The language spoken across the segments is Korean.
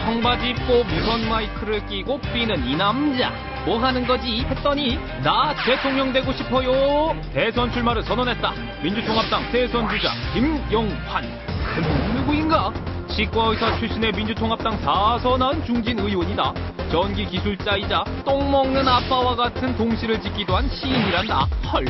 청바지 입고 무선 마이크를 끼고 뛰는 이 남자. 뭐 하는 거지 했더니 나 대통령 되고 싶어요. 대선 출마를 선언했다. 민주통합당 대선주자 김영환. 누구인가? 치과의사 출신의 민주통합당 4선한 중진 의원이다. 전기 기술자이자 똥 먹는 아빠와 같은 동시를 짓기도 한 시인이란다. 헐.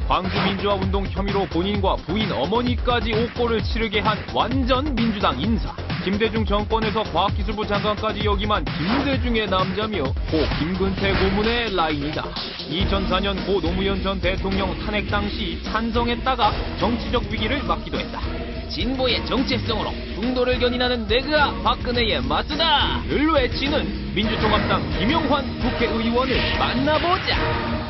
광주민주화운동 혐의로 본인과 부인 어머니까지 옥고를 치르게 한 완전 민주당 인사. 김대중 정권에서 과학기술부 장관까지 역임한 김대중의 남자며 고 김근태 고문의 라인이다. 2004년 고 노무현 전 대통령 탄핵 당시 찬성했다가 정치적 위기를 맞기도 했다. 진보의 정체성으로 중도를 견인하는 내가 박근혜의 맞수다를 외치는 민주통합당 김영환 국회의원을 만나보자.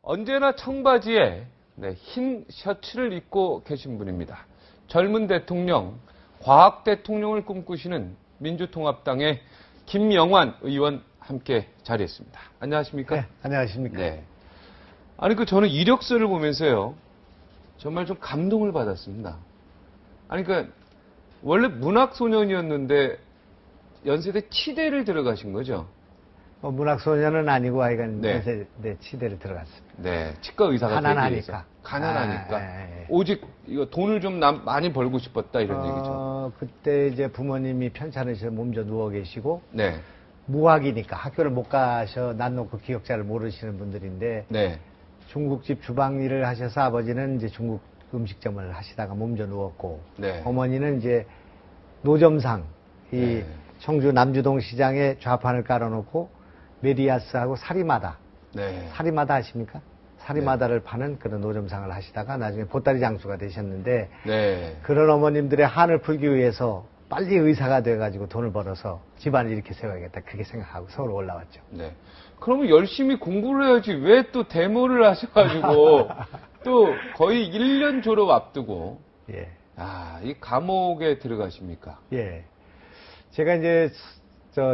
언제나 청바지에 흰 셔츠를 입고 계신 분입니다. 젊은 대통령, 과학 대통령을 꿈꾸시는 민주통합당의 김영환 의원 함께 자리했습니다. 안녕하십니까? 네, 안녕하십니까? 네. 아니 저는 이력서를 보면서요, 정말 좀 감동을 받았습니다. 아니 그러니까 원래 문학소년이었는데 연세대 치대를 들어가신 거죠? 문학소년은 아니고 하여간 네. 연세대 치대를 들어갔습니다. 네, 치과 의사가 가난하니까. 가난하니까. 오직 이거 돈을 좀 많이 벌고 싶었다 이런 얘기죠. 그때 이제 부모님이 편찮으셔서 몸져 누워 계시고, 네. 무학이니까 학교를 못 가셔 난 놓고 기억자를 모르시는 분들인데, 네. 중국집 주방 일을 하셔서 아버지는 이제 중국 음식점을 하시다가 몸져 누웠고, 네. 어머니는 이제 노점상, 이 네. 청주 남주동 시장에 좌판을 깔아놓고 메리아스하고 사리마다, 네. 사리마다 아십니까? 사리마다를 파는 그런 노점상을 하시다가 나중에 보따리 장수가 되셨는데, 네. 그런 어머님들의 한을 풀기 위해서 빨리 의사가 돼가지고 돈을 벌어서 집안을 이렇게 세워야겠다, 그렇게 생각하고 서울 올라왔죠. 네. 그러면 열심히 공부를 해야지 왜 또 데모를 하셔가지고 또 거의 1년 졸업 앞두고 예. 이 감옥에 들어가십니까? 예. 제가 이제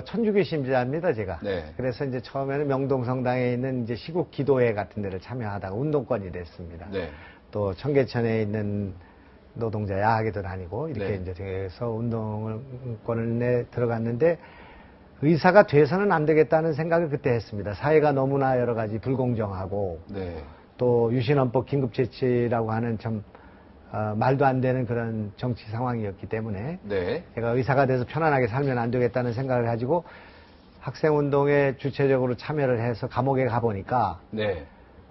천주교 신자입니다, 제가. 네. 그래서 이제 처음에는 명동성당에 있는 이제 시국 기도회 같은 데를 참여하다가 운동권이 됐습니다. 네. 또 청계천에 있는 노동자 야학에도 다니고 이렇게 네. 이제 돼서 운동권을 내 들어갔는데, 의사가 돼서는 안 되겠다는 생각을 그때 했습니다. 사회가 너무나 여러 가지 불공정하고, 네. 또 유신헌법 긴급재치라고 하는 참 말도 안 되는 그런 정치 상황이었기 때문에, 네. 제가 의사가 돼서 편안하게 살면 안 되겠다는 생각을 가지고 학생운동에 주체적으로 참여를 해서 감옥에 가보니까, 네.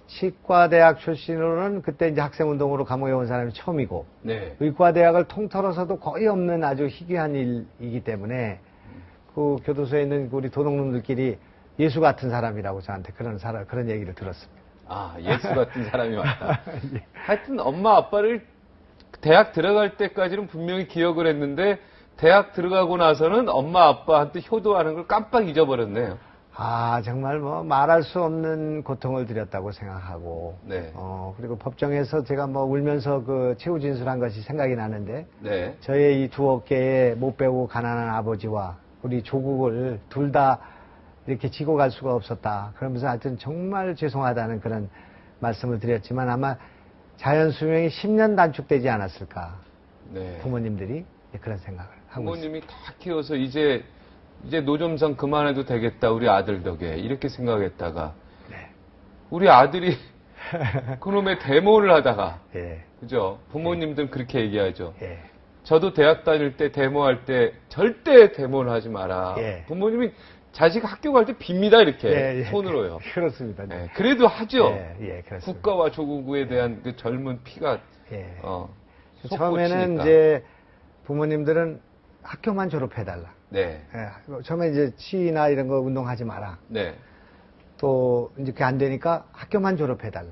치과대학 출신으로는 그때 이제 학생운동으로 감옥에 온 사람이 처음이고, 네. 의과대학을 통틀어서도 거의 없는 아주 희귀한 일이기 때문에, 그 교도소에 있는 우리 도둑놈들끼리 예수 같은 사람이라고 저한테 그런 얘기를 들었습니다. 예수 같은 사람이 왔다. 예. 하여튼 엄마 아빠를 대학 들어갈 때까지는 분명히 기억을 했는데, 대학 들어가고 나서는 엄마 아빠한테 효도하는 걸 깜빡 잊어버렸네요. 정말 말할 수 없는 고통을 드렸다고 생각하고, 네. 그리고 법정에서 제가 울면서 그 최후 진술한 것이 생각이 나는데, 네. 저의 이 두 어깨에 못 배우고 가난한 아버지와 우리 조국을 둘 다 이렇게 지고 갈 수가 없었다. 그러면서 하여튼 정말 죄송하다는 그런 말씀을 드렸지만, 아마 자연 수명이 10년 단축되지 않았을까. 네. 부모님들이 그런 생각을 하고 부모님이 있습니다. 다 키워서 이제 노점상 그만해도 되겠다, 우리 아들 덕에 이렇게 생각했다가, 네. 우리 아들이 그놈의 데모를 하다가, 예. 그죠? 부모님들은 그렇게 얘기하죠. 예. 저도 대학 다닐 때 데모할 때 절대 데모를 하지 마라. 예. 부모님이 자식 학교 갈 때 빕니다, 이렇게 예. 손으로요. 그렇습니다. 네, 그래도 하죠. 예, 그렇습니다. 국가와 조국에 대한 그 젊은 피가 예. 솟구치니까. 처음에는 이제 부모님들은 학교만 졸업해달라. 네. 처음에 이제 시위나 이런 거 운동하지 마라. 네. 또 이제 그게 안 되니까 학교만 졸업해달라.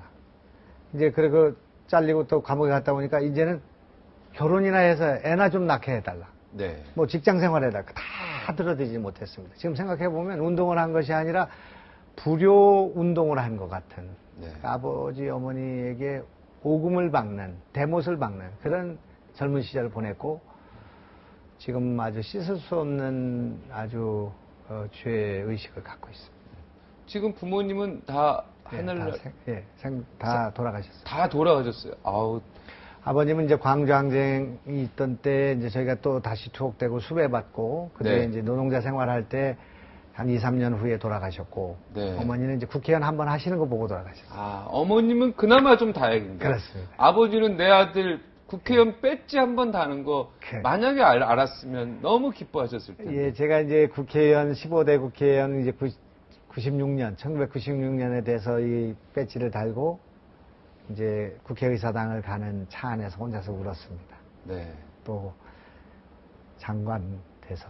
이제 그리고 잘리고 또 감옥에 갔다 오니까 이제는 결혼이나 해서 애나 좀 낳게 해달라. 네. 직장 생활에다 다 들어대지 못했습니다. 지금 생각해보면 운동을 한 것이 아니라 불효 운동을 한 것 같은, 네. 아버지 어머니에게 오금을 박는, 대못을 박는 그런 젊은 시절을 보냈고, 지금 아주 씻을 수 없는 아주 죄의식을 갖고 있습니다. 지금 부모님은 다 하늘을 다 돌아가셨어요. 다 돌아가셨어요. 아우. 아버님은 이제 광주항쟁이 있던 때 이제 저희가 또 다시 투옥되고 수배받고 그때 네. 이제 노동자 생활할 때 한 2, 3년 후에 돌아가셨고 네. 어머니는 이제 국회의원 한 번 하시는 거 보고 돌아가셨어요. 아, 어머님은 그나마 좀 다행입니다. 그렇습니다. 아버지는 내 아들 국회의원 배지 한 번 다는 거 네. 만약에 알았으면 너무 기뻐하셨을 텐데. 예, 제가 이제 국회의원 15대 국회의원 이제 1996년에 돼서 이 배지를 달고 이제 국회의사당을 가는 차 안에서 혼자서 울었습니다. 네. 또 장관 돼서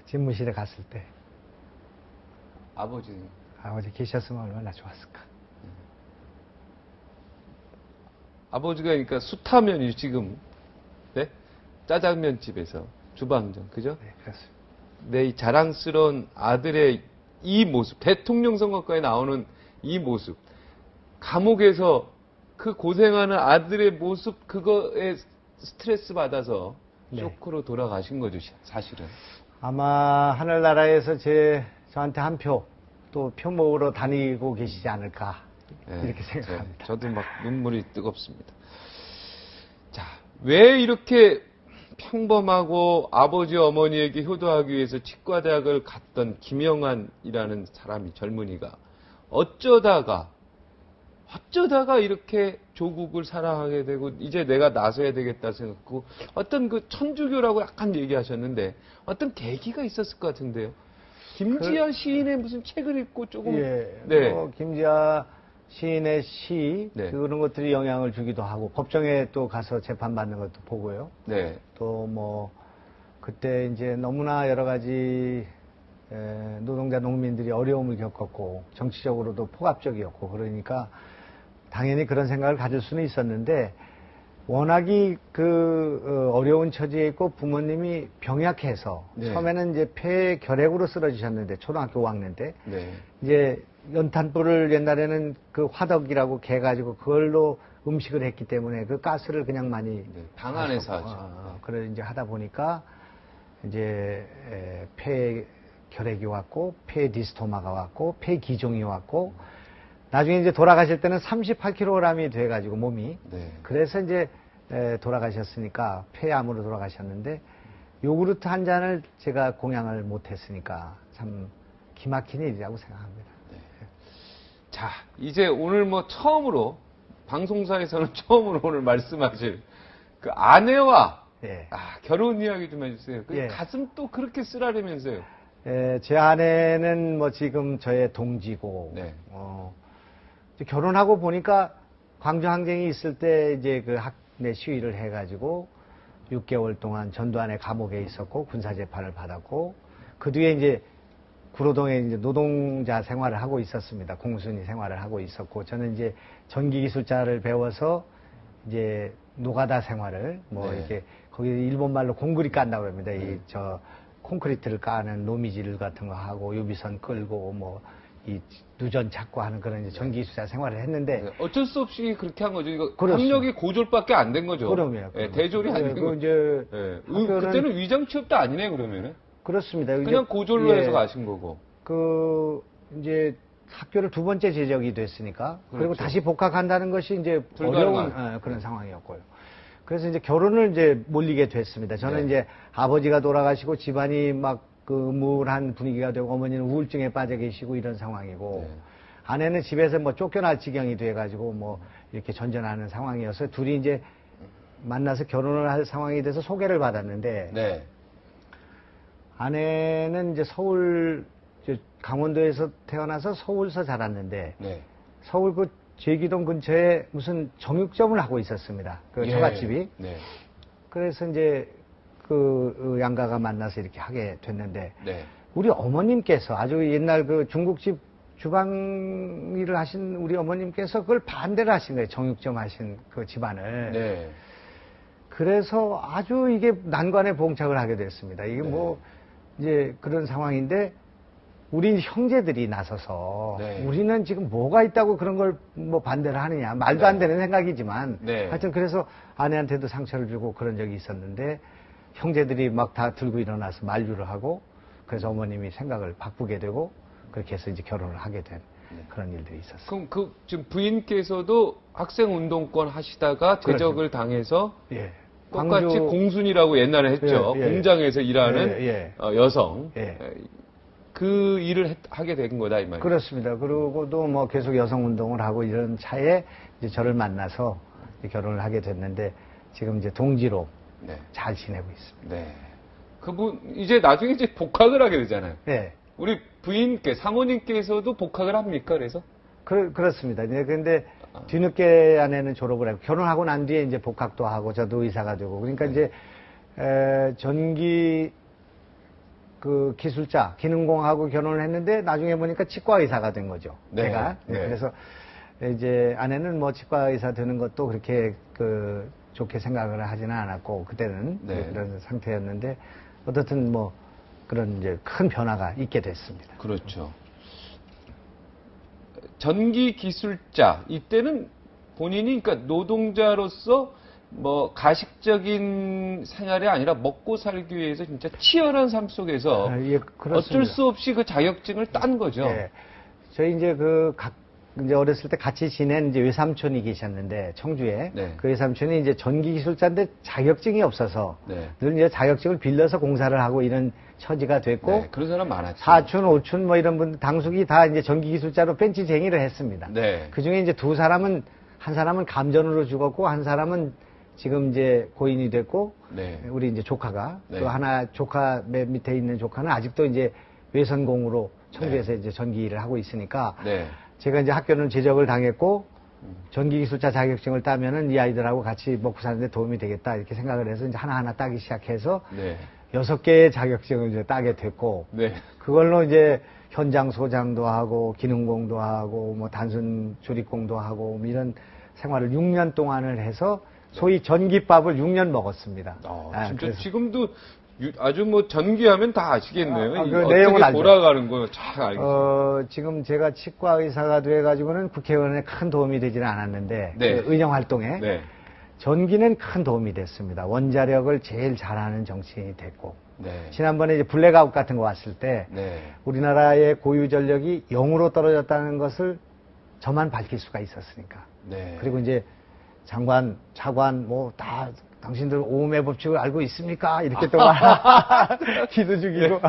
집무실에 갔을 때 아버지. 아버지 계셨으면 얼마나 좋았을까. 아버지가 그러니까 숯하면이 지금 네? 짜장면 집에서 주방장 그죠? 네, 그렇습니다. 내 이 자랑스러운 아들의 이 모습, 대통령 선거까지 나오는 이 모습, 감옥에서 그 고생하는 아들의 모습 그거에 스트레스 받아서 네. 쇼크로 돌아가신 거죠, 사실은. 아마 하늘나라에서 저한테 한 표, 또 표목으로 다니고 계시지 않을까. 네, 이렇게 생각합니다. 저도 막 눈물이 뜨겁습니다. 자, 왜 이렇게 평범하고 아버지 어머니에게 효도하기 위해서 치과대학을 갔던 김영환이라는 사람이 젊은이가 어쩌다가 이렇게 조국을 사랑하게 되고 이제 내가 나서야 되겠다 생각하고 어떤 그 천주교라고 약간 얘기하셨는데 어떤 계기가 있었을 것 같은데요. 김지아 시인의 무슨 책을 읽고 조금 예, 네. 김지아 시인의 시 네. 그런 것들이 영향을 주기도 하고 법정에 또 가서 재판받는 것도 보고요. 네. 또 뭐 그때 이제 너무나 여러 가지 노동자 농민들이 어려움을 겪었고 정치적으로도 포갑적이었고 그러니까 당연히 그런 생각을 가질 수는 있었는데 워낙이 어려운 처지에 있고 부모님이 병약해서 네. 처음에는 이제 폐 결핵으로 쓰러지셨는데 초등학교 5학년 때 네. 이제 연탄불을 옛날에는 그 화덕이라고 개 가지고 그걸로 음식을 했기 때문에 그 가스를 그냥 많이 네, 방 안에서 하죠. 그래 이제 하다 보니까 이제 폐 결핵이 왔고 폐 디스토마가 왔고 폐 기종이 왔고 나중에 이제 돌아가실 때는 38kg이 돼가지고 몸이 네. 그래서 이제 돌아가셨으니까 폐암으로 돌아가셨는데 요구르트 한 잔을 제가 공양을 못했으니까 참 기막힌 일이라고 생각합니다. 자, 이제 오늘 뭐 처음으로 방송사에서는 처음으로 오늘 말씀하실 그 아내와 예. 결혼 이야기 좀 해주세요. 그 예. 가슴 또 그렇게 쓰라리면서요. 제 아내는 뭐 지금 저의 동지고 네. 이제 결혼하고 보니까 광주 항쟁이 있을 때 이제 그 학내 시위를 해가지고 6개월 동안 전두환의 감옥에 있었고 군사 재판을 받았고 그 뒤에 이제 구로동에 이제 노동자 생활을 하고 있었습니다. 공순이 생활을 하고 있었고 저는 이제 전기 기술자를 배워서 이제 노가다 생활을 뭐 네. 이렇게 거기 일본 말로 공그리 깐다고 합니다. 네. 이 저 콘크리트를 까는 노미질 같은 거 하고 유비선 끌고 뭐 이 누전 찾고 하는 그런 이제 전기 기술자 생활을 했는데 네, 어쩔 수 없이 그렇게 한 거죠. 이거 그렇습니다. 학력이 고졸밖에 안 된 거죠. 그럼요. 네, 대졸이 안 된 그 거죠. 이제 네. 학교는- 그때는 위장 취업도 아니네 그러면은. 그렇습니다. 그냥 이제- 고졸로 예. 해서 가신 거고. 이제 학교를 두 번째 제적이 됐으니까 그리고 그렇죠. 다시 복학한다는 것이 이제 불가능한. 어려운 그런 상황이었고요. 그래서 이제 결혼을 이제 몰리게 됐습니다. 저는 네. 이제 아버지가 돌아가시고 집안이 막 그 우울한 분위기가 되고 어머니는 우울증에 빠져 계시고 이런 상황이고 네. 아내는 집에서 뭐 쫓겨날 지경이 돼가지고 뭐 이렇게 전전하는 상황이어서 둘이 이제 만나서 결혼을 할 상황이 돼서 소개를 받았는데 네. 아내는 이제 서울 강원도에서 태어나서 서울서 자랐는데 네. 서울 그 제기동 근처에 무슨 정육점을 하고 있었습니다. 그 예. 처갓집이. 네. 그래서 이제 그 양가가 만나서 이렇게 하게 됐는데 네. 우리 어머님께서 아주 옛날 그 중국집 주방 일을 하신 우리 어머님께서 그걸 반대를 하신 거예요. 정육점 하신 그 집안을. 네. 그래서 아주 이게 난관에 봉착을 하게 됐습니다. 이게 네. 뭐 이제 그런 상황인데 우리 형제들이 나서서 네. 우리는 지금 뭐가 있다고 그런 걸 뭐 반대를 하느냐 말도 네. 안 되는 생각이지만 네. 하여튼 그래서 아내한테도 상처를 주고 그런 적이 있었는데 형제들이 막 다 들고 일어나서 만류를 하고 그래서 어머님이 생각을 바꾸게 되고 그렇게 해서 이제 결혼을 하게 된. 그런 일들이 있었어요. 그럼 지금 부인께서도 학생 운동권 하시다가 제적을 당해서 예. 똑같이 광주- 공순이라고 옛날에 했죠. 예, 예. 공장에서 일하는 예, 예. 여성. 예. 그 일을 하게 된 거다 이 말이에요. 그렇습니다. 그리고도 뭐 계속 여성 운동을 하고 이런 차에 이제 저를 만나서 이제 결혼을 하게 됐는데 지금 이제 동지로 네. 잘 지내고 있습니다. 네. 그분 이제 나중에 이제 복학을 하게 되잖아요. 네. 우리 부인께 사모님께서도 복학을 합니까? 그래서 그렇습니다. 이제 근데 뒤늦게 아내는 졸업을 하고 결혼하고 난 뒤에 이제 복학도 하고 저도 의사가 되고 그러니까 이제 전기 그 기술자 기능공하고 결혼을 했는데 나중에 보니까 치과 의사가 된 거죠. 네. 제가 네. 그래서 이제 아내는 뭐 치과 의사 되는 것도 그렇게 그 좋게 생각을 하지는 않았고 그때는 네. 그런 상태였는데 어떻든 뭐 그런 이제 큰 변화가 있게 됐습니다. 그렇죠. 전기 기술자 이때는 본인이 그러니까 노동자로서 뭐 가식적인 생활이 아니라 먹고 살기 위해서 진짜 치열한 삶 속에서 예, 그렇습니다. 어쩔 수 없이 그 자격증을 딴 거죠. 예. 저희 이제 이제 어렸을 때 같이 지낸 이제 외삼촌이 계셨는데 청주에 네. 그 외삼촌이 이제 전기 기술자인데 자격증이 없어서 네. 늘 이제 자격증을 빌려서 공사를 하고 이런 처지가 됐고 네, 그런 사람 많았죠. 사촌, 오촌 뭐 이런 분들 당숙이 다 이제 전기 기술자로 벤치쟁이를 했습니다. 네. 그 중에 이제 두 사람은 한 사람은 감전으로 죽었고 한 사람은 지금 이제 고인이 됐고 네. 우리 이제 조카가 네. 또 하나 조카 맨 밑에 있는 조카는 아직도 이제 외선공으로 청주에서 이제 전기 일을 하고 있으니까 네. 제가 이제 학교는 제적을 당했고 전기기술자 자격증을 따면은 이 아이들하고 같이 먹고 사는데 도움이 되겠다 이렇게 생각을 해서 이제 하나하나 따기 시작해서 네. 6개의 자격증을 이제 따게 됐고 네. 그걸로 이제 현장 소장도 하고 기능공도 하고 뭐 단순 조립공도 하고 뭐 이런 생활을 6년 동안을 해서 소위 전기밥을 6년 먹었습니다. 진짜 그래서 지금도 아주 뭐 전기하면 다 아시겠네요. 그 어떻게 내용을 알죠. 돌아가는 거 잘 알겠어요. 지금 제가 치과 의사가 돼가지고는 국회의원에 큰 도움이 되지는 않았는데 네. 그 의정 활동에 네. 전기는 큰 도움이 됐습니다. 원자력을 제일 잘하는 정치인이 됐고 네. 지난번에 이제 블랙아웃 같은 거 왔을 때 네. 우리나라의 고유 전력이 0으로 떨어졌다는 것을 저만 밝힐 수가 있었으니까. 네. 그리고 이제 장관, 차관 뭐 다 당신들 오음의 법칙을 알고 있습니까? 이렇게 또 기도 죽이고.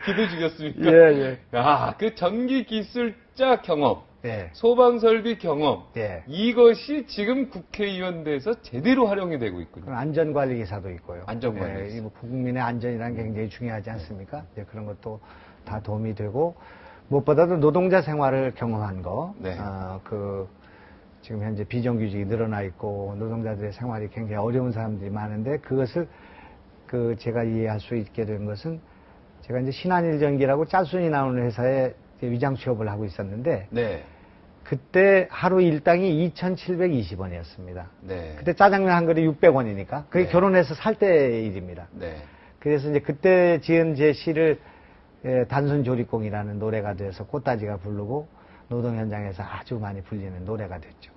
기도 죽였습니까? 예, 예. 야, 그 전기 기술자 경험, 예. 소방 설비 경험, 예. 이것이 지금 국회의원 돼서 제대로 활용이 되고 있군요. 그런 안전관리기사도 있고요. 안전관리기사. 예, 뭐 국민의 안전이라는 게 굉장히 중요하지 않습니까? 예, 그런 것도 다 도움이 되고 무엇보다도 노동자 생활을 경험한 거. 네. 지금 현재 비정규직이 늘어나 있고 노동자들의 생활이 굉장히 어려운 사람들이 많은데 그것을 제가 이해할 수 있게 된 것은 제가 이제 신한일전기라고 짤순이 나오는 회사에 위장 취업을 하고 있었는데 네. 그때 하루 일당이 2,720원이었습니다. 네. 그때 짜장면 한 그릇 600원이니까 그게 네. 결혼해서 살 때 일입니다. 네. 그래서 이제 그때 지은 제 시를 단순 조립공이라는 노래가 돼서 꽃다지가 부르고 노동 현장에서 아주 많이 불리는 노래가 됐죠.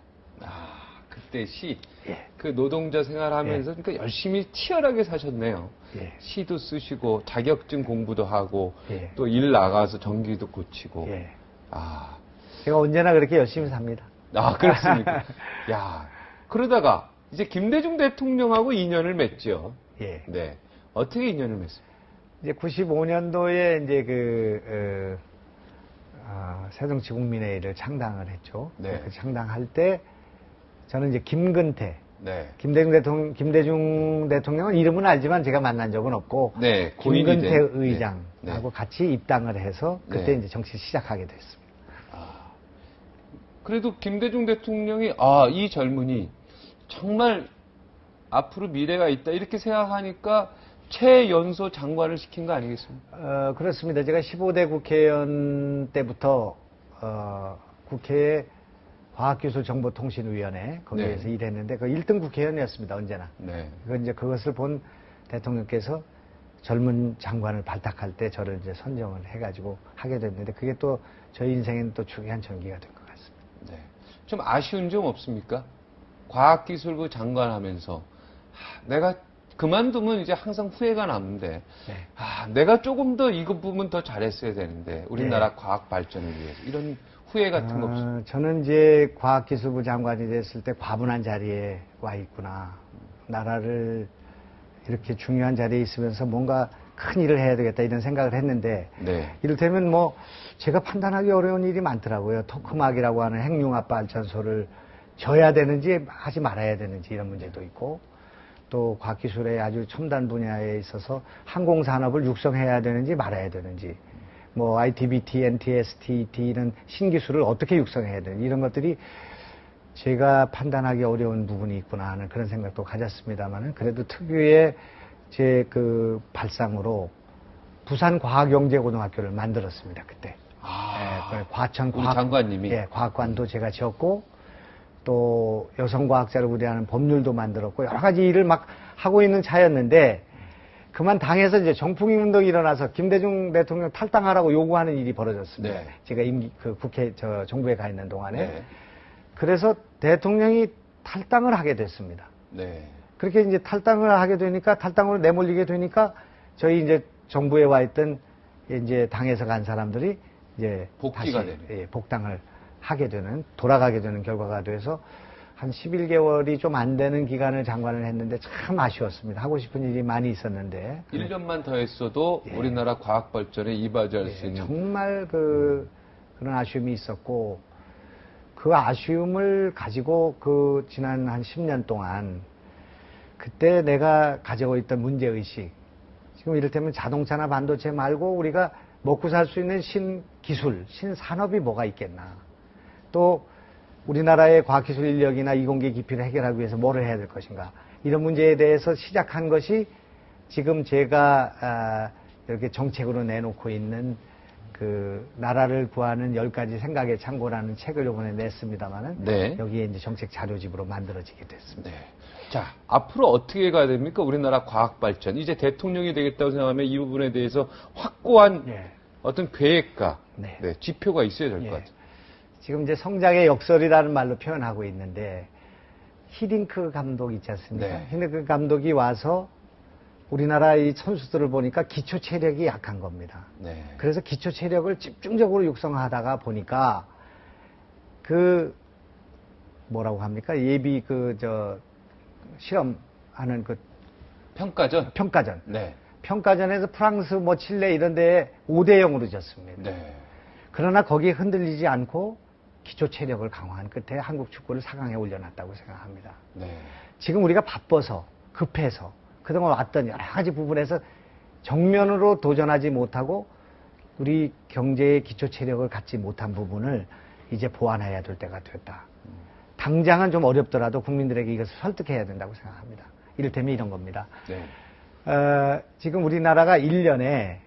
그때 시, 예. 그 노동자 생활하면서 그러니까 열심히 치열하게 사셨네요. 예. 시도 쓰시고 자격증 공부도 하고 예. 또 일 나가서 전기도 고치고. 예. 아, 제가 언제나 그렇게 열심히 삽니다. 그렇습니까? 야, 그러다가 이제 김대중 대통령하고 인연을 맺죠. 예. 네. 어떻게 인연을 맺습니까? 이제 95년도에 이제 새정치국민회의를 창당을 했죠. 네. 그 창당할 때 저는 이제 김근태, 네. 김대중 대통령은 이름은 알지만 제가 만난 적은 없고 네, 고인이 김근태 된. 의장하고 네. 같이 입당을 해서 그때 네. 이제 정치 시작하게 됐습니다. 그래도 김대중 대통령이 이 젊은이 정말 앞으로 미래가 있다 이렇게 생각하니까 최연소 장관을 시킨 거 아니겠습니까? 그렇습니다. 제가 15대 국회의원 때부터 국회에 과학기술정보통신위원회 거기에서 네. 일했는데 그 1등 국회의원이었습니다. 언제나. 네. 그것을 본 대통령께서 젊은 장관을 발탁할 때 저를 이제 선정을 해가지고 하게 됐는데 그게 또 저희 인생에는 또 중요한 전기가 된 것 같습니다. 네. 좀 아쉬운 점 없습니까? 과학기술부 장관 하면서 내가 그만두면 이제 항상 후회가 남는데, 네. 내가 조금 더 이거 부분 더 잘했어야 되는데, 우리나라 네. 과학 발전을 위해서. 이런 후회 같은 거 없어요? 저는 이제 과학기술부 장관이 됐을 때 과분한 자리에 와 있구나. 나라를 이렇게 중요한 자리에 있으면서 뭔가 큰 일을 해야 되겠다 이런 생각을 했는데, 네. 이를테면 뭐 제가 판단하기 어려운 일이 많더라고요. 토크막이라고 하는 핵융합 발전소를 져야 되는지 하지 말아야 되는지 이런 문제도 있고, 또 과학기술의 아주 첨단 분야에 있어서 항공산업을 육성해야 되는지 말아야 되는지, 뭐 ITBT, NTST 이런 신기술을 어떻게 육성해야 되는지 이런 것들이 제가 판단하기 어려운 부분이 있구나 하는 그런 생각도 가졌습니다만은, 그래도 특유의 제 그 발상으로 부산과학영재고등학교를 만들었습니다. 그때. 예, 과천 우리 과학, 장관님이? 예, 과학관도 제가 지었고, 또 여성과학자를 우대하는 법률도 만들었고, 여러 가지 일을 막 하고 있는 차였는데, 그만 당에서 이제 정풍이 운동이 일어나서 김대중 대통령 탈당하라고 요구하는 일이 벌어졌습니다. 네. 제가 국회, 정부에 가 있는 동안에. 네. 그래서 대통령이 탈당을 하게 됐습니다. 네. 그렇게 이제 탈당을 하게 되니까, 탈당으로 내몰리게 되니까, 저희 이제 정부에 와 있던 이제 당에서 간 사람들이 이제 복귀가 다시 되는. 복당을 하게 되는, 돌아가게 되는 결과가 돼서 한 11개월이 좀 안 되는 기간을 장관을 했는데 참 아쉬웠습니다. 하고 싶은 일이 많이 있었는데. 1년만 더 했어도 우리나라 과학 발전에 이바지할 수 있는. 정말 그런 아쉬움이 있었고, 그 아쉬움을 가지고 그 지난 한 10년 동안 그때 내가 가지고 있던 문제의식, 지금 이를테면 자동차나 반도체 말고 우리가 먹고 살 수 있는 신기술, 신산업이 뭐가 있겠나. 또 우리나라의 과학기술 인력이나 이공계 기피를 해결하기 위해서 뭐를 해야 될 것인가. 이런 문제에 대해서 시작한 것이 지금 제가 이렇게 정책으로 내놓고 있는 그 나라를 구하는 10가지 생각의 창고라는 책을 이번에 냈습니다만은, 네. 여기에 이제 정책 자료집으로 만들어지게 됐습니다. 네. 자, 앞으로 어떻게 가야 됩니까? 우리나라 과학 발전. 이제 대통령이 되겠다고 생각하면 이 부분에 대해서 확고한 예. 어떤 계획과 네. 지표가 있어야 될 것 예. 같아요. 지금 이제 성장의 역설이라는 말로 표현하고 있는데, 히딩크 감독 있지 않습니까? 네. 히딩크 감독이 와서 우리나라 이 선수들을 보니까 기초 체력이 약한 겁니다. 네. 그래서 기초 체력을 집중적으로 육성하다가 보니까 뭐라고 합니까? 예비 실험하는 평가전. 네. 평가전에서 프랑스, 칠레 이런 데에 5대0으로 졌습니다. 네. 그러나 거기에 흔들리지 않고 기초 체력을 강화한 끝에 한국 축구를 4강에 올려놨다고 생각합니다. 네. 지금 우리가 바빠서, 급해서, 그동안 왔던 여러 가지 부분에서 정면으로 도전하지 못하고 우리 경제의 기초 체력을 갖지 못한 부분을 이제 보완해야 될 때가 됐다. 당장은 좀 어렵더라도 국민들에게 이것을 설득해야 된다고 생각합니다. 이를테면 이런 겁니다. 네. 지금 우리나라가 1년에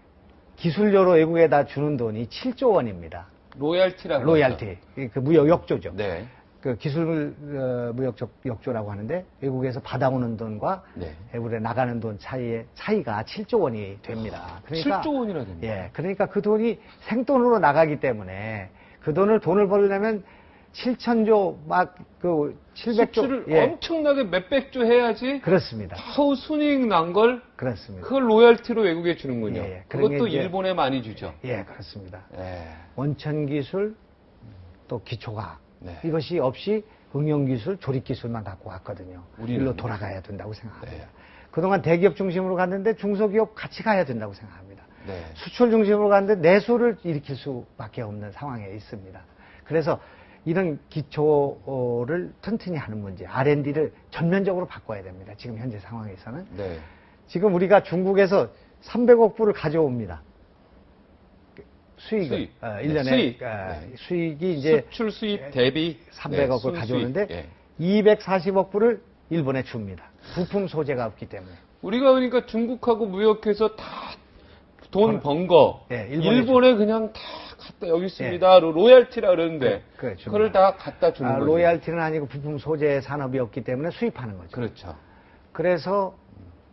기술료로 외국에다 주는 돈이 7조 원입니다. 로얄티라고. 로얄티. 그 무역 역조죠. 네. 그 기술 무역 역조라고 하는데, 외국에서 받아오는 돈과 네. 외국에 나가는 돈 차이가 7조 원이 됩니다. 그러니까 7조 원이나 됩니다. 예. 그러니까 그 돈이 생돈으로 나가기 때문에 그 돈을 벌려면 7천조 700조 수출을 엄청나게 몇백조 해야지 그렇습니다. 하우 순이익 난 걸 그렇습니다. 그걸 로열티로 외국에 주는군요. 예, 그런 그것도 게 이제- 일본에 많이 주죠. 예, 그렇습니다. 예. 원천 기술 또 기초과학 네. 이것이 없이 응용기술, 조립기술만 갖고 왔거든요. 우리는- 일로 돌아가야 된다고 생각합니다. 네. 그동안 대기업 중심으로 갔는데 중소기업 같이 가야 된다고 생각합니다. 네. 수출 중심으로 갔는데 내수를 일으킬 수밖에 없는 상황에 있습니다. 그래서 이런 기초를 튼튼히 하는 문제, R&D를 전면적으로 바꿔야 됩니다. 지금 현재 상황에서는. 네. 지금 우리가 중국에서 300억 불을 가져옵니다. 수익을. 수익. 1년에 수익. 수익이 이제 수출 수입 대비 300억을 순수익. 가져오는데 예. 240억 불을 일본에 줍니다. 부품 소재가 없기 때문에. 우리가 그러니까 중국하고 무역해서 다 돈 번 거 예, 일본에 그냥 다 갖다 여기 있습니다. 로얄티라 그러는데 그래, 줍니다. 그걸 다 갖다 주는 거죠. 로얄티는 아니고 부품 소재 산업이 없기 때문에 수입하는 거죠. 그렇죠. 그래서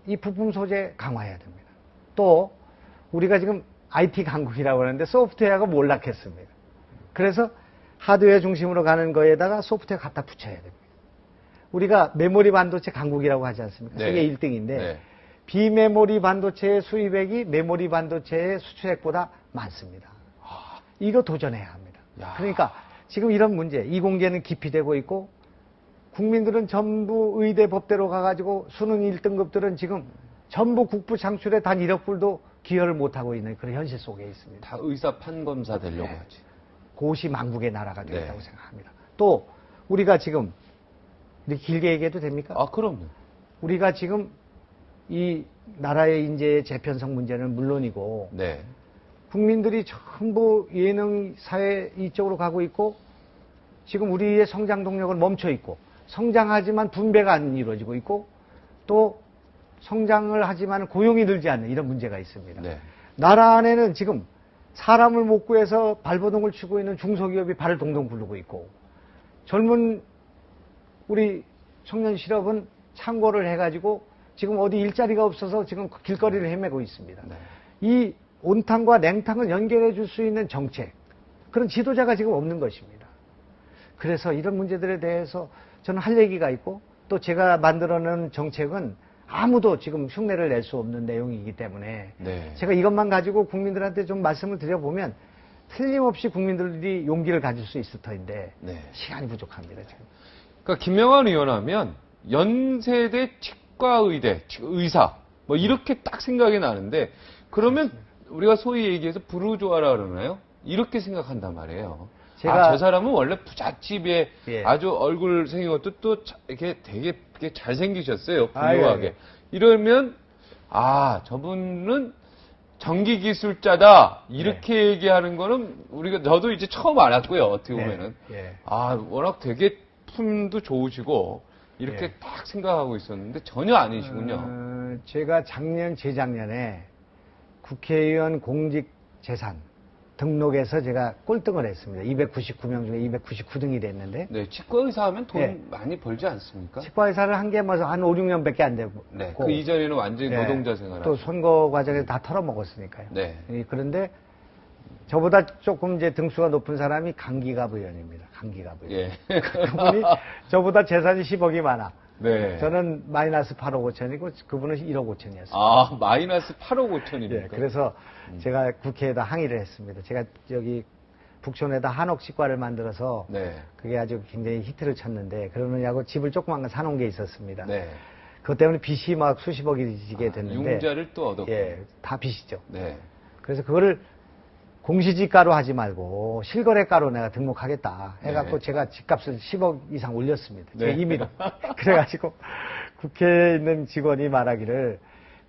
이 부품 소재 강화해야 됩니다. 또 우리가 지금 IT 강국이라고 하는데 소프트웨어가 몰락했습니다. 그래서 하드웨어 중심으로 가는 거에다가 소프트웨어 갖다 붙여야 됩니다. 우리가 메모리 반도체 강국이라고 하지 않습니까? 네. 세계 1등인데 네. 비메모리 반도체의 수입액이 메모리 반도체의 수출액보다 많습니다. 이거 도전해야 합니다. 야. 그러니까 지금 이런 문제, 이공계는 기피되고 있고 국민들은 전부 의대 법대로 가가지고 수능 1등급들은 지금 전부 국부 창출에 단 1억 불도 기여를 못하고 있는 그런 현실 속에 있습니다. 다 의사 판검사 되려고 네. 하지. 고시 망국의 나라가 되겠다고 네. 생각합니다. 또 우리가 지금 이렇게 길게 얘기해도 됩니까? 아, 그럼요. 우리가 지금 이 나라의 인재의 재편성 문제는 물론이고 네. 국민들이 전부 예능 사회 이쪽으로 가고 있고 지금 우리의 성장 동력은 멈춰 있고 성장하지만 분배가 안 이루어지고 있고 또 성장을 하지만 고용이 늘지 않는 이런 문제가 있습니다. 네. 나라 안에는 지금 사람을 못 구해서 발버둥을 치고 있는 중소기업이 발을 동동 굴르고 있고 젊은 우리 청년 실업은 창고를 해가지고 지금 어디 일자리가 없어서 지금 길거리를 헤매고 있습니다. 네. 이 온탕과 냉탕을 연결해 줄 수 있는 정책, 그런 지도자가 지금 없는 것입니다. 그래서 이런 문제들에 대해서 저는 할 얘기가 있고 또 제가 만들어낸 정책은 아무도 지금 흉내를 낼 수 없는 내용이기 때문에 네. 제가 이것만 가지고 국민들한테 좀 말씀을 드려보면 틀림없이 국민들이 용기를 가질 수 있을 터인데 네. 시간이 부족합니다, 지금. 그러니까 김명환 의원 하면 연세대 치과의대, 의사 뭐 이렇게 딱 생각이 나는데 그러면 우리가 소위 얘기해서 부르주아라 그러나요? 이렇게 생각한단 말이에요. 제가- 저 사람은 원래 부잣집에 예. 아주 얼굴 생긴 것도 또 이렇게 되게 잘생기셨어요. 아유, 부유하게. 아유. 이러면 저분은 전기기술자다 이렇게 얘기하는 거는 저도 이제 처음 알았고요. 어떻게 네. 보면은 예. 워낙 되게 품도 좋으시고 이렇게 예. 딱 생각하고 있었는데 전혀 아니시군요. 제가 재작년에 국회의원 공직재산 등록에서 제가 꼴등을 했습니다. 299명 중에 299등이 됐는데 네, 치과의사 하면 돈 예. 많이 벌지 않습니까? 치과의사를 한 게 뭐 한 5, 6년밖에 안 되고 네, 그 이전에는 완전히 예. 노동자 생활을 또 하셨죠. 선거 과정에서 다 털어먹었으니까요. 네. 그런데 저보다 조금 이제 등수가 높은 사람이 강기갑 의원입니다. 강기갑 의원. 예. 그분이 저보다 재산이 10억이 많아. 네. 저는 마이너스 8억 5천이고 그분은 1억 5천이었어요. 마이너스 8억 5천입니까? 예, 그래서 제가 국회에다 항의를 했습니다. 제가 여기 북촌에다 한옥치과를 만들어서 네. 그게 아주 굉장히 히트를 쳤는데 그러느냐고 집을 조그만 거 사놓은 게 있었습니다. 네. 그것 때문에 빚이 막 수십억이 지게 됐는데 융자를 또 얻었고. 예, 다 빚이죠. 네. 그래서 그거를 공시지가로 하지 말고 실거래가로 내가 등록하겠다 해갖고 네. 제가 집값을 10억 이상 올렸습니다. 제 네. 임의로. 그래가지고 국회에 있는 직원이 말하기를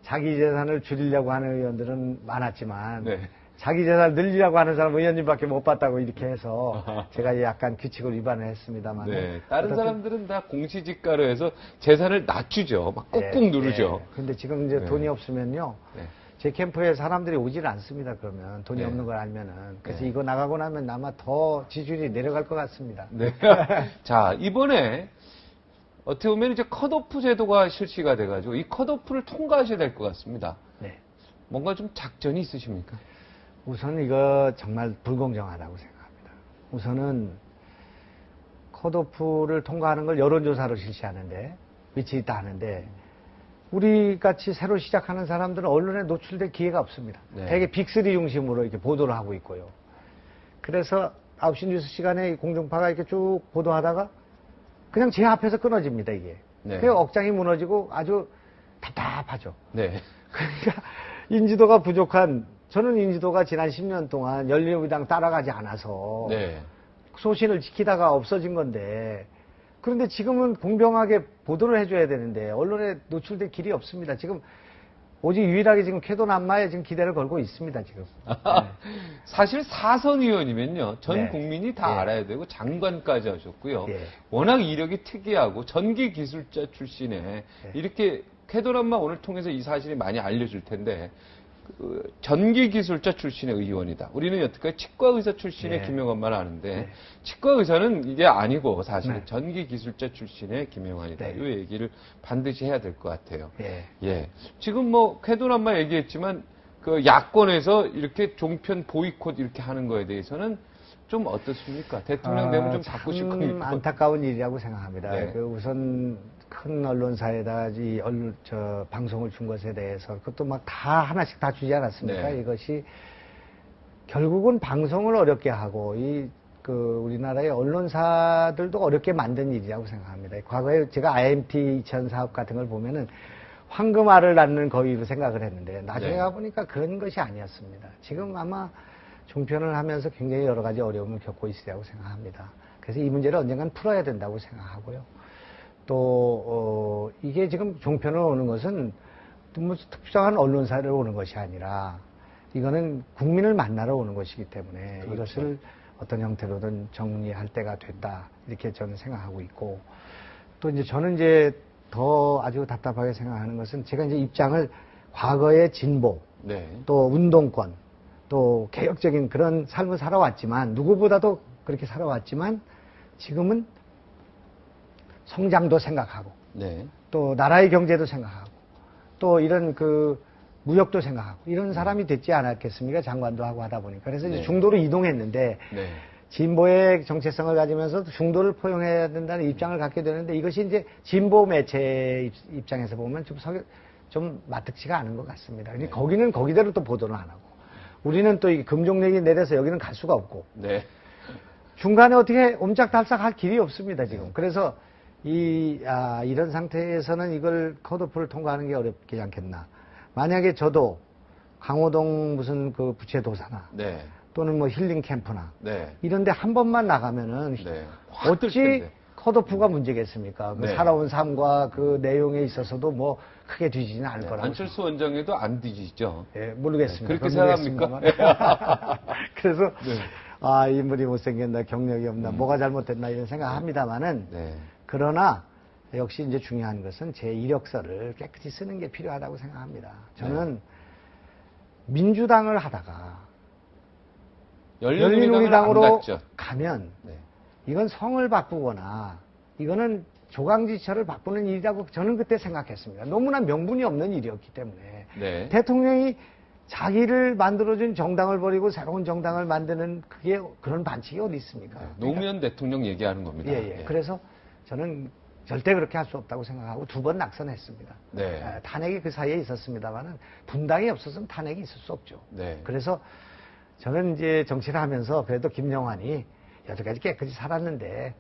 자기 재산을 줄이려고 하는 의원들은 많았지만 네. 자기 재산을 늘리려고 하는 사람은 의원님밖에 못 봤다고 이렇게 해서 제가 약간 규칙을 위반을 했습니다만. 네. 다른 사람들은 다 공시지가로 해서 재산을 낮추죠. 막 꾹꾹 누르죠. 근데 지금 이제 네. 돈이 없으면요. 네. 제 캠프에 사람들이 오질 않습니다. 그러면 돈이 네. 없는 걸 알면은. 그래서 네. 이거 나가고 나면 아마 더 지지율이 내려갈 것 같습니다. 네. 자, 이번에 어떻게 보면 이제 컷오프 제도가 실시가 돼가지고 이 컷오프를 통과하셔야 될 것 같습니다. 네. 뭔가 좀 작전이 있으십니까? 우선 이거 정말 불공정하다고 생각합니다. 우선은 컷오프를 통과하는 걸 여론조사로 실시하는데 위치 있다 하는데 우리 같이 새로 시작하는 사람들은 언론에 노출될 기회가 없습니다. 네. 되게 빅3 중심으로 이렇게 보도를 하고 있고요. 그래서 9시 뉴스 시간에 공중파가 이렇게 쭉 보도하다가 그냥 제 앞에서 끊어집니다, 이게. 네. 그 억장이 무너지고 아주 답답하죠. 네. 그러니까 인지도가 부족한, 저는 인지도가 지난 10년 동안 열린우리당 따라가지 않아서 네. 소신을 지키다가 없어진 건데, 그런데 지금은 공평하게 보도를 해줘야 되는데 언론에 노출될 길이 없습니다. 지금 오직 유일하게 지금 쾌도남마에 지금 기대를 걸고 있습니다, 지금. 네. 사실 사선 의원이면요, 전 네. 국민이 다 예. 알아야 되고 장관까지 하셨고요. 예. 워낙 이력이 특이하고 전기 기술자 출신에 네. 이렇게 쾌도람마 오늘 통해서 이 사실이 많이 알려줄 텐데 전기 기술자 출신의 의원이다. 우리는 여태까지 치과 의사 출신의 네. 김영환만 아는데 네. 치과 의사는 이게 아니고 사실 네. 전기 기술자 출신의 김영환이다. 네. 이 얘기를 반드시 해야 될 것 같아요. 예. 예. 지금 뭐 쾌도남마 얘기했지만 그 야권에서 이렇게 종편 보이콧 이렇게 하는 거에 대해서는 좀 어떻습니까? 대통령 되면 좀 바꾸실 참 겁니까? 안타까운 일이라고 생각합니다. 네. 그 우선 큰 언론사에다 방송을 준 것에 대해서 그것도 막 다 하나씩 다 주지 않았습니까? 네. 이것이 결국은 방송을 어렵게 하고 우리나라의 언론사들도 어렵게 만든 일이라고 생각합니다. 과거에 제가 IMT 2000 사업 같은 걸 보면은 황금알을 낳는 거위로 생각을 했는데 나중에 네. 가보니까 그런 것이 아니었습니다. 지금 아마 종편을 하면서 굉장히 여러 가지 어려움을 겪고 있으리라고 생각합니다. 그래서 이 문제를 언젠간 풀어야 된다고 생각하고요. 또 이게 지금 종편을 오는 것은 뭐 특정한 언론사를 오는 것이 아니라 이거는 국민을 만나러 오는 것이기 때문에 그렇죠. 이것을 어떤 형태로든 정리할 때가 됐다 이렇게 저는 생각하고 있고 또 이제 저는 이제 더 아주 답답하게 생각하는 것은 제가 이제 입장을 과거의 진보 네. 또 운동권 또 개혁적인 그런 삶을 살아왔지만 누구보다도 그렇게 살아왔지만 지금은 성장도 생각하고 네. 또 나라의 경제도 생각하고 또 이런 무역도 생각하고 이런 사람이 됐지 않았겠습니까? 장관도 하고 하다 보니까. 그래서 이제 네. 중도로 이동했는데 네. 진보의 정체성을 가지면서 중도를 포용해야 된다는 입장을 갖게 되는데 이것이 이제 진보 매체 입장에서 보면 좀 마뜩지가 않은 것 같습니다. 근데 네. 거기는 거기대로 또 보도는 안 하고 우리는 또 이 금종력이 내려서 여기는 갈 수가 없고 네. 중간에 어떻게 옴짝달싹 할 길이 없습니다, 지금. 그래서 이런 상태에서는 이걸 컷오프를 통과하는 게 어렵지 않겠나. 만약에 저도 강호동 무슨 부채도사나 네. 또는 뭐 힐링 캠프나 네. 이런데 한 번만 나가면은 네. 확뜰 어찌 텐데. 컷오프가 문제겠습니까? 네. 살아온 삶과 그 내용에 있어서도 뭐 크게 뒤지지는 않을 네. 거라고. 안철수 원장에도 안 뒤지죠. 예, 모르겠습니다. 네, 그렇게 그건 생각합니까? 모르겠습니다만. 그래서 네. 인물이 못생겼나 경력이 없나 뭐가 잘못됐나 이런 생각합니다만은 네. 그러나 역시 이제 중요한 것은 제 이력서를 깨끗이 쓰는 게 필요하다고 생각합니다. 저는 민주당을 하다가 열린우리당으로 안 갔죠. 가면 네. 이건 성을 바꾸거나 이거는 조강지처를 바꾸는 일이라고 저는 그때 생각했습니다. 너무나 명분이 없는 일이었기 때문에 네. 대통령이 자기를 만들어준 정당을 버리고 새로운 정당을 만드는 그런 반칙이 어디 있습니까? 노무현 대통령 얘기하는 겁니다. 예. 예. 그래서 저는 절대 그렇게 할 수 없다고 생각하고 2번 낙선했습니다. 네. 탄핵이 그 사이에 있었습니다만은 분당이 없었으면 탄핵이 있을 수 없죠. 네. 그래서 저는 이제 정치를 하면서 그래도 김영환이 여태까지 깨끗이 살았는데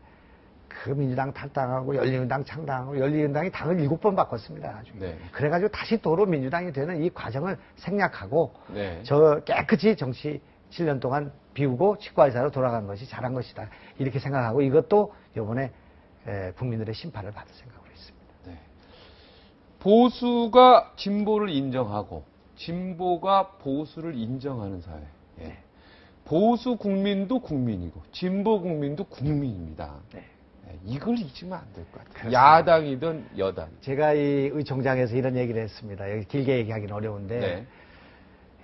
그 민주당 탈당하고 열린우리당 창당하고 열린우리당이 당을 7번 바꿨습니다. 나중에. 네. 그래가지고 다시 도로 민주당이 되는 이 과정을 생략하고 네. 저 깨끗이 정치 7년 동안 비우고 치과의사로 돌아간 것이 잘한 것이다. 이렇게 생각하고 이것도 이번에 국민들의 심판을 받을 생각으로 있습니다. 네. 보수가 진보를 인정하고 진보가 보수를 인정하는 사회. 예. 네. 보수 국민도 국민이고 진보 국민도 국민입니다. 네. 네, 이걸 잊으면 안 될 것 같아요. 그렇습니다. 야당이든 여당. 제가 이 의총장에서 이런 얘기를 했습니다. 여기 길게 얘기하기는 어려운데 네.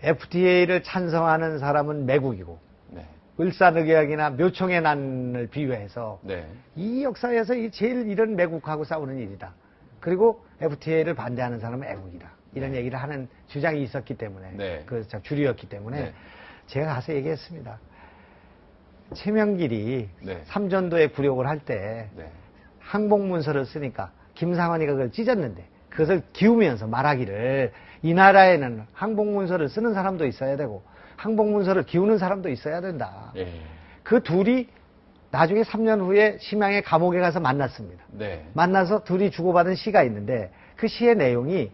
FTA를 찬성하는 사람은 매국이고 네. 을사늑약이나 묘청의 난을 비유해서 네. 이 역사에서 제일 이런 매국하고 싸우는 일이다. 그리고 FTA를 반대하는 사람은 애국이다. 이런 얘기를 하는 주장이 있었기 때문에 네. 주류였기 때문에 네. 제가 가서 얘기했습니다. 최명길이 네. 삼전도에 굴욕을 할 때 네. 항복문서를 쓰니까 김상환이가 그걸 찢었는데 그것을 기우면서 말하기를 이 나라에는 항복문서를 쓰는 사람도 있어야 되고 항복문서를 기우는 사람도 있어야 된다. 예. 그 둘이 나중에 3년 후에 심양의 감옥에 가서 만났습니다. 네. 만나서 둘이 주고받은 시가 있는데 그 시의 내용이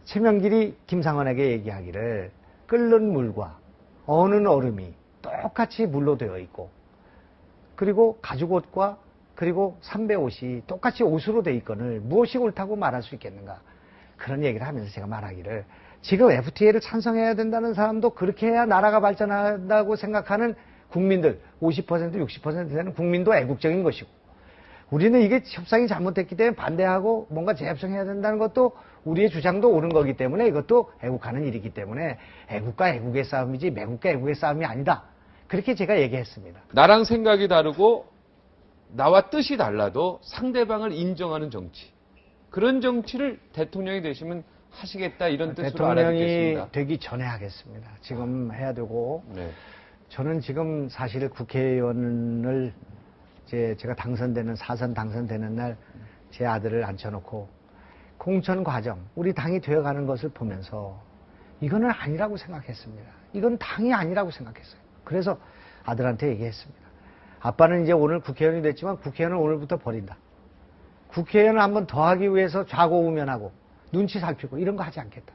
최명길이 김상환에게 얘기하기를 끓는 물과 어는 얼음이 똑같이 물로 되어 있고 그리고 가죽옷과 그리고 삼배옷이 똑같이 옷으로 되어 있거늘 무엇이 옳다고 말할 수 있겠는가 그런 얘기를 하면서 제가 말하기를 지금 FTA를 찬성해야 된다는 사람도 그렇게 해야 나라가 발전한다고 생각하는 국민들 50% 60% 되는 국민도 애국적인 것이고 우리는 이게 협상이 잘못됐기 때문에 반대하고 뭔가 재협상해야 된다는 것도 우리의 주장도 옳은 거기 때문에 이것도 애국하는 일이기 때문에 애국과 애국의 싸움이지 매국과 애국의 싸움이 아니다. 그렇게 제가 얘기했습니다. 나랑 생각이 다르고 나와 뜻이 달라도 상대방을 인정하는 정치. 그런 정치를 대통령이 되시면 하시겠다 이런 뜻으로 대통령이 알아듣겠습니다. 되기 전에 하겠습니다. 지금 해야 되고 네. 저는 지금 사실 국회의원을 제가 사선 당선되는 날 제 아들을 앉혀놓고 공천 과정, 우리 당이 되어가는 것을 보면서 이거는 아니라고 생각했습니다. 이건 당이 아니라고 생각했어요. 그래서 아들한테 얘기했습니다. 아빠는 이제 오늘 국회의원이 됐지만 국회의원을 오늘부터 버린다. 국회의원을 한 번 더 하기 위해서 좌고우면하고 눈치 살피고 이런 거 하지 않겠다.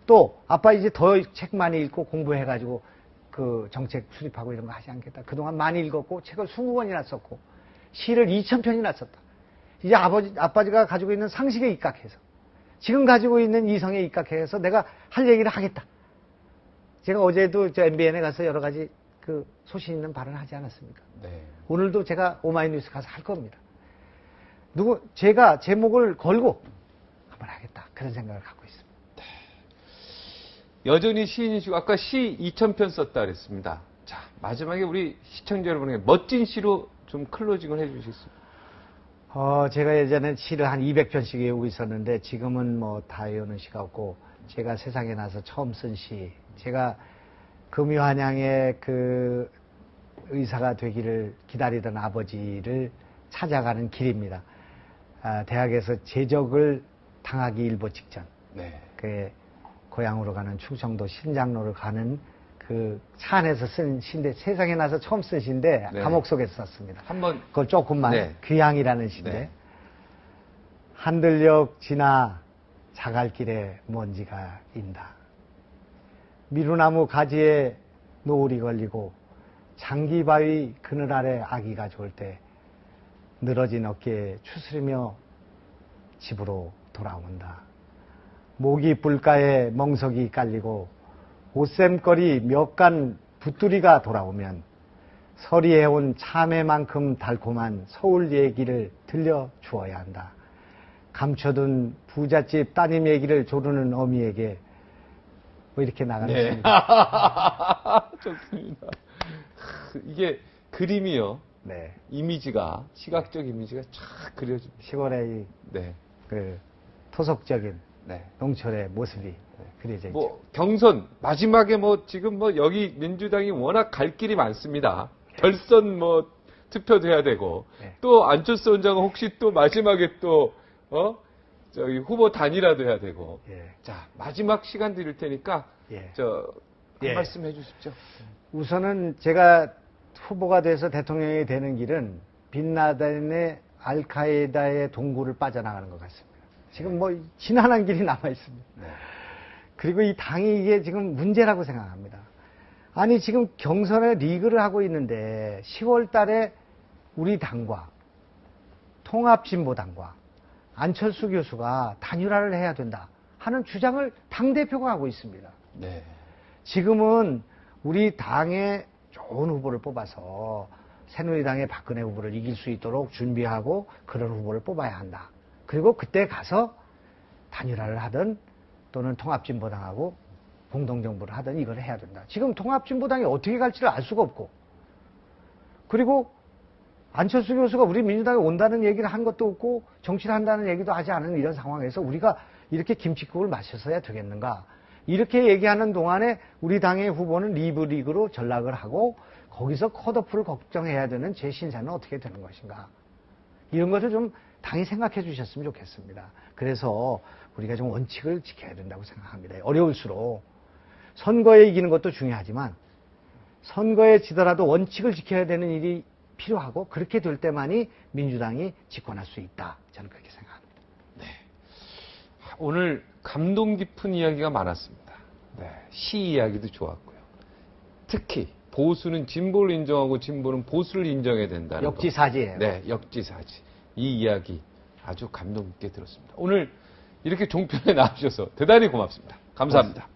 또 아빠 이제 더 책 많이 읽고 공부해가지고 그 정책 수립하고 이런 거 하지 않겠다. 그동안 많이 읽었고 책을 20권이나 썼고 시를 2000편이나 썼다. 이제 아빠가 가지고 있는 상식에 입각해서 지금 가지고 있는 이성에 입각해서 내가 할 얘기를 하겠다. 제가 어제도 MBN에 가서 여러 가지 그 소신 있는 발언을 하지 않았습니까? 네. 오늘도 제가 오마이뉴스 가서 할 겁니다. 제가 제목을 걸고 한번 하겠다. 그런 생각을 갖고 있습니다. 여전히 시인이시고 아까 시 2000편 썼다 그랬습니다. 자, 마지막에 우리 시청자 여러분에게 멋진 시로 좀 클로징을 해주시겠습니다. 제가 예전에 시를 한 200편씩 외우고 있었는데 지금은 뭐 다 외우는 시가 없고 제가 세상에 나서 처음 쓴 시, 제가 금유한양의 그 의사가 되기를 기다리던 아버지를 찾아가는 길입니다. 대학에서 제적을 당하기 일보 직전. 네. 그 고향으로 가는 충청도 신장로를 가는 그 차 안에서 쓴 시인데 세상에 나서 처음 쓴 시인데 네. 감옥 속에서 썼습니다. 한번 그걸 조금만 네. 귀향이라는 시인데 네. 한들역 지나 자갈길에 먼지가 인다. 미루나무 가지에 노을이 걸리고 장기바위 그늘 아래 아기가 졸 때 늘어진 어깨에 추스리며 집으로 돌아온다. 모기 불가에 멍석이 깔리고 옷샘거리 몇 간 붓두리가 돌아오면 서리해온 참외만큼 달콤한 서울 얘기를 들려주어야 한다. 감춰둔 부잣집 따님 얘기를 조르는 어미에게 뭐 이렇게 나가는 네. 겁니다. 좋습니다. 이게 그림이요. 네. 이미지가, 시각적 이미지가 쫙 그려집니다. 시골의 네. 그 토속적인 네. 농촌의 모습이 그려져 있죠. 뭐, 경선, 마지막에 뭐, 지금 뭐, 여기 민주당이 워낙 갈 길이 많습니다. 결선 뭐, 투표도 해야 되고, 네. 또 안철수 원장은 혹시 또 마지막에 또, 저기 후보 단일화도 해야 되고. 예. 자, 마지막 시간 드릴 테니까, 예. 한 예. 말씀 해 주십시오. 우선은 제가 후보가 돼서 대통령이 되는 길은 빈라덴의 알카에다의 동굴을 빠져나가는 것 같습니다. 지금 뭐 지난한 길이 남아 있습니다. 네. 그리고 이 당이 이게 지금 문제라고 생각합니다. 아니 지금 경선에 리그를 하고 있는데 10월 달에 우리 당과 통합진보당과 안철수 교수가 단일화를 해야 된다 하는 주장을 당대표가 하고 있습니다. 네. 지금은 우리 당의 좋은 후보를 뽑아서 새누리당의 박근혜 후보를 이길 수 있도록 준비하고 그런 후보를 뽑아야 한다. 그리고 그때 가서 단일화를 하든 또는 통합진보당하고 공동정부를 하든 이걸 해야 된다. 지금 통합진보당이 어떻게 갈지를 알 수가 없고 그리고 안철수 교수가 우리 민주당에 온다는 얘기를 한 것도 없고 정치를 한다는 얘기도 하지 않은 이런 상황에서 우리가 이렇게 김칫국을 마셨어야 되겠는가. 이렇게 얘기하는 동안에 우리 당의 후보는 리그로 전락을 하고 거기서 컷오프를 걱정해야 되는 제 신세는 어떻게 되는 것인가. 이런 것을 좀 당이 생각해 주셨으면 좋겠습니다. 그래서 우리가 좀 원칙을 지켜야 된다고 생각합니다. 어려울수록 선거에 이기는 것도 중요하지만 선거에 지더라도 원칙을 지켜야 되는 일이 필요하고 그렇게 될 때만이 민주당이 집권할 수 있다. 저는 그렇게 생각합니다. 네. 오늘 감동 깊은 이야기가 많았습니다. 네. 시 이야기도 좋았고요. 특히 보수는 진보를 인정하고 진보는 보수를 인정해야 된다는 역지사지예요. 네, 역지사지. 이 이야기 아주 감동 깊게 들었습니다. 오늘 이렇게 종편에 나와주셔서 대단히 고맙습니다. 감사합니다.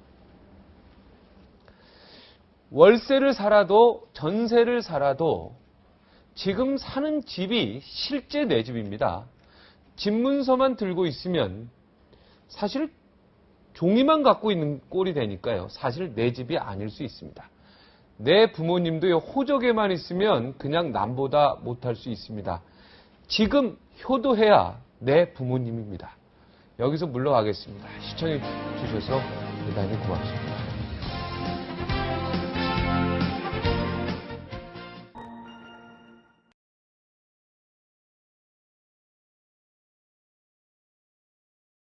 월세를 살아도 전세를 살아도 지금 사는 집이 실제 내 집입니다. 집문서만 들고 있으면 사실 종이만 갖고 있는 꼴이 되니까요. 사실 내 집이 아닐 수 있습니다. 내 부모님도 호적에만 있으면 그냥 남보다 못할 수 있습니다. 지금 효도해야 내 부모님입니다. 여기서 물러가겠습니다. 시청해 주셔서 대단히 고맙습니다.